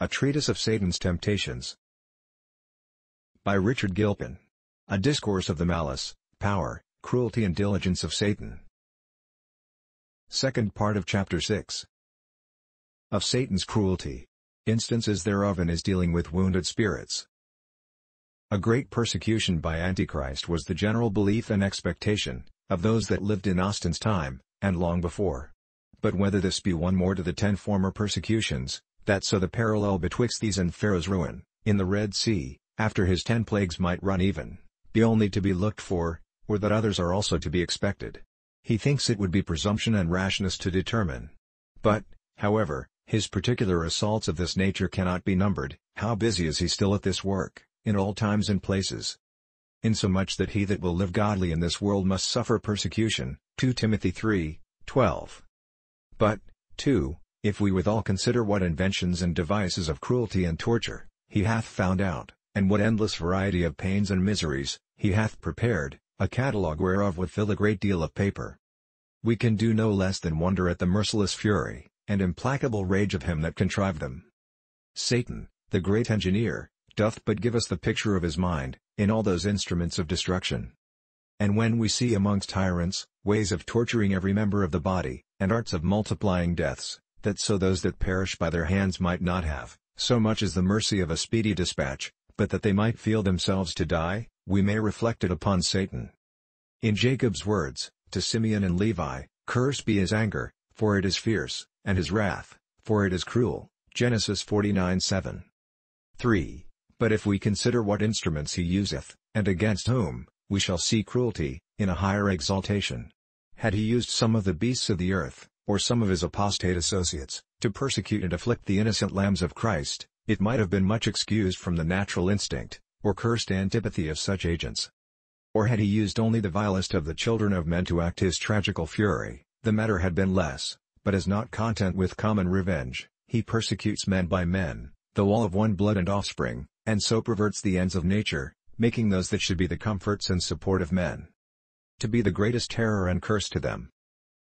A Treatise of Satan's Temptations. By Richard Gilpin. A Discourse of the Malice, Power, Cruelty and Diligence of Satan. Second part of Chapter 6. Of Satan's cruelty. Instances thereof in his dealing with wounded spirits. A great persecution by Antichrist was the general belief and expectation of those that lived in Austin's time, and long before. But whether this be one more to the 10 former persecutions, that so the parallel betwixt these and Pharaoh's ruin, in the Red Sea, after his 10 plagues might run even, be only to be looked for, or that others are also to be expected. He thinks it would be presumption and rashness to determine. But, however, his particular assaults of this nature cannot be numbered. How busy is he still at this work, in all times and places? Insomuch that he that will live godly in this world must suffer persecution, 2 Timothy 3:12. But, 2. If we withal consider what inventions and devices of cruelty and torture he hath found out, and what endless variety of pains and miseries he hath prepared, a catalogue whereof would fill a great deal of paper, we can do no less than wonder at the merciless fury and implacable rage of him that contrived them. Satan, the great engineer, doth but give us the picture of his mind, in all those instruments of destruction. And when we see amongst tyrants, ways of torturing every member of the body, and arts of multiplying deaths, that so those that perish by their hands might not have so much as the mercy of a speedy dispatch, but that they might feel themselves to die, we may reflect it upon Satan. In Jacob's words, to Simeon and Levi, "Cursed be his anger, for it is fierce, and his wrath, for it is cruel." Genesis 49:7. 3. But if we consider what instruments he useth, and against whom, we shall see cruelty, in a higher exaltation. Had he used some of the beasts of the earth, or some of his apostate associates, to persecute and afflict the innocent lambs of Christ, it might have been much excused from the natural instinct, or cursed antipathy of such agents. Or had he used only the vilest of the children of men to act his tragical fury, the matter had been less, but as not content with common revenge, he persecutes men by men, though all of one blood and offspring, and so perverts the ends of nature, making those that should be the comforts and support of men to be the greatest terror and curse to them.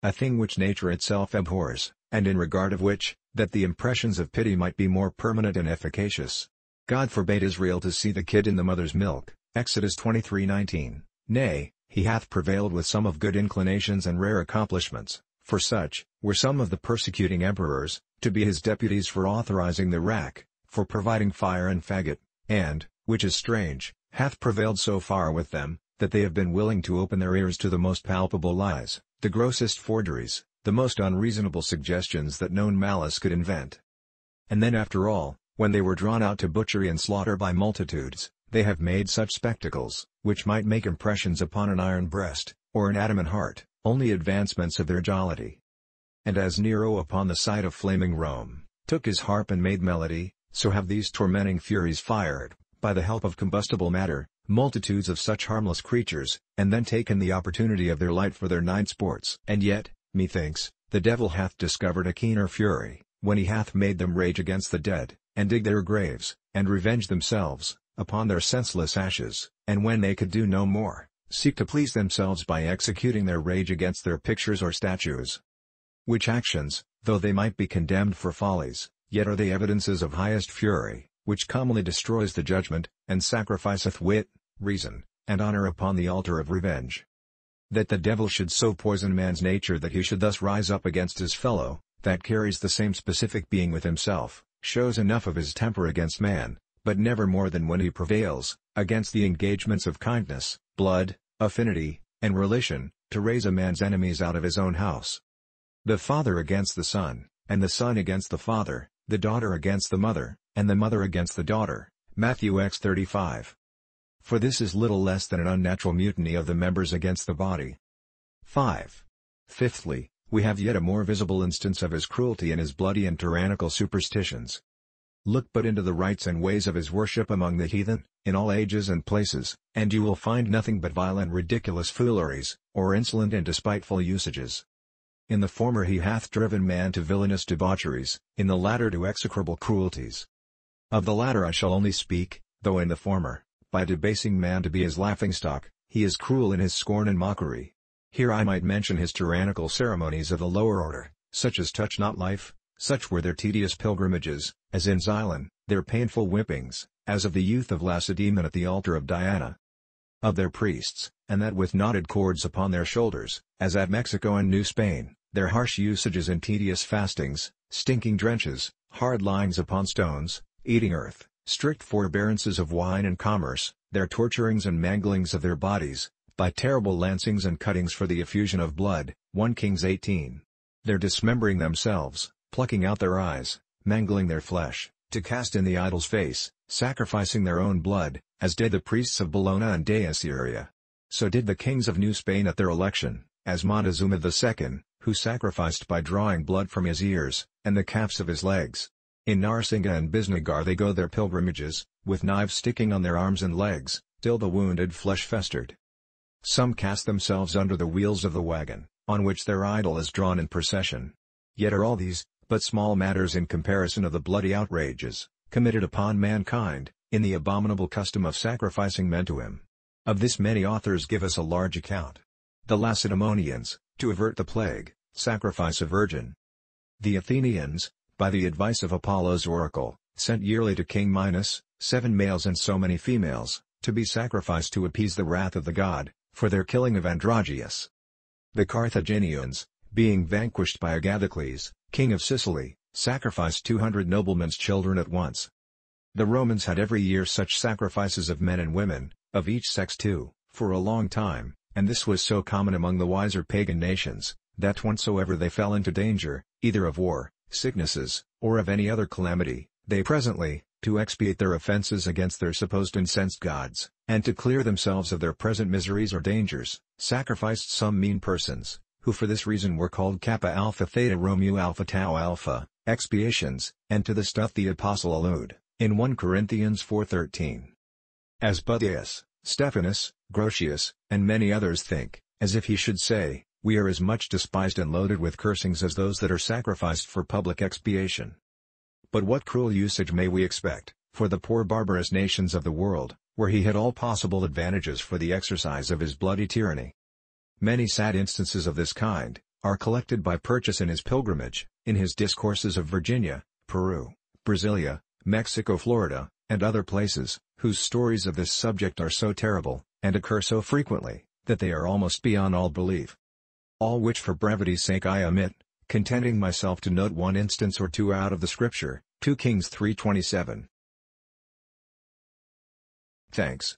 A thing which nature itself abhors, and in regard of which, that the impressions of pity might be more permanent and efficacious. God forbade Israel to see the kid in the mother's milk, Exodus 23:19, nay, he hath prevailed with some of good inclinations and rare accomplishments, for such were some of the persecuting emperors, to be his deputies for authorizing the rack, for providing fire and faggot, and, which is strange, hath prevailed so far with them, that they have been willing to open their ears to the most palpable lies, the grossest forgeries, the most unreasonable suggestions that known malice could invent. And then after all, when they were drawn out to butchery and slaughter by multitudes, they have made such spectacles, which might make impressions upon an iron breast, or an adamant heart, only advancements of their jollity. And as Nero upon the side of flaming Rome, took his harp and made melody, so have these tormenting furies fired, by the help of combustible matter, multitudes of such harmless creatures, and then taken the opportunity of their light for their night sports. And yet, methinks, the devil hath discovered a keener fury, when he hath made them rage against the dead, and dig their graves, and revenge themselves, upon their senseless ashes, and when they could do no more, seek to please themselves by executing their rage against their pictures or statues. Which actions, though they might be condemned for follies, yet are they evidences of highest fury, which commonly destroys the judgment, and sacrificeth wit, reason, and honor upon the altar of revenge. That the devil should so poison man's nature that he should thus rise up against his fellow, that carries the same specific being with himself, shows enough of his temper against man, but never more than when he prevails, against the engagements of kindness, blood, affinity, and relation, to raise a man's enemies out of his own house. The father against the son, and the son against the father, the daughter against the mother, and the mother against the daughter, Matthew X:35. For this is little less than an unnatural mutiny of the members against the body. 5. Fifthly, we have yet a more visible instance of his cruelty in his bloody and tyrannical superstitions. Look but into the rites and ways of his worship among the heathen, in all ages and places, and you will find nothing but vile and ridiculous fooleries, or insolent and despiteful usages. In the former he hath driven man to villainous debaucheries, in the latter to execrable cruelties. Of the latter I shall only speak, though in the former, by debasing man to be his laughingstock, he is cruel in his scorn and mockery. Here I might mention his tyrannical ceremonies of the lower order, such as touch not life, such were their tedious pilgrimages, as in Xylon, their painful whippings, as of the youth of Lacedaemon at the altar of Diana. Of their priests, and that with knotted cords upon their shoulders, as at Mexico and New Spain, their harsh usages and tedious fastings, stinking drenches, hard lyings upon stones, eating earth, strict forbearances of wine and commerce, their torturings and manglings of their bodies, by terrible lancings and cuttings for the effusion of blood, 1 Kings 18. Their dismembering themselves, plucking out their eyes, mangling their flesh, to cast in the idol's face, sacrificing their own blood, as did the priests of Bologna and de Assyria. So did the kings of New Spain at their election, as Montezuma II, who sacrificed by drawing blood from his ears, and the calves of his legs. In Narsinga and Bisnagar they go their pilgrimages, with knives sticking on their arms and legs, till the wounded flesh festered. Some cast themselves under the wheels of the wagon, on which their idol is drawn in procession. Yet are all these but small matters in comparison of the bloody outrages, committed upon mankind, in the abominable custom of sacrificing men to him. Of this many authors give us a large account. The Lacedaemonians, to avert the plague, sacrifice a virgin. The Athenians, by the advice of Apollo's oracle, sent yearly to King Minos, 7 males and so many females, to be sacrificed to appease the wrath of the god, for their killing of Androgeus. The Carthaginians, being vanquished by Agathocles, king of Sicily, sacrificed 200 noblemen's children at once. The Romans had every year such sacrifices of men and women, of each sex too, for a long time, and this was so common among the wiser pagan nations, that whensoever they fell into danger, either of war, sicknesses, or of any other calamity, they presently, to expiate their offences against their supposed incensed gods, and to clear themselves of their present miseries or dangers, sacrificed some mean persons, who for this reason were called Kappa Alpha Theta Romeo Alpha Tau Alpha, expiations, and to this doth the Apostle allude, in 1 Corinthians 4:13. As Budius, Stephanus, Grotius, and many others think, as if he should say, we are as much despised and loaded with cursings as those that are sacrificed for public expiation. But what cruel usage may we expect, for the poor barbarous nations of the world, where he had all possible advantages for the exercise of his bloody tyranny? Many sad instances of this kind, are collected by Purchas in his pilgrimage, in his Discourses of Virginia, Peru, Brasilia, Mexico, Florida, and other places, whose stories of this subject are so terrible, and occur so frequently, that they are almost beyond all belief. All which for brevity's sake I omit, contenting myself to note one instance or two out of the Scripture, 2 Kings 3:27. Thanks.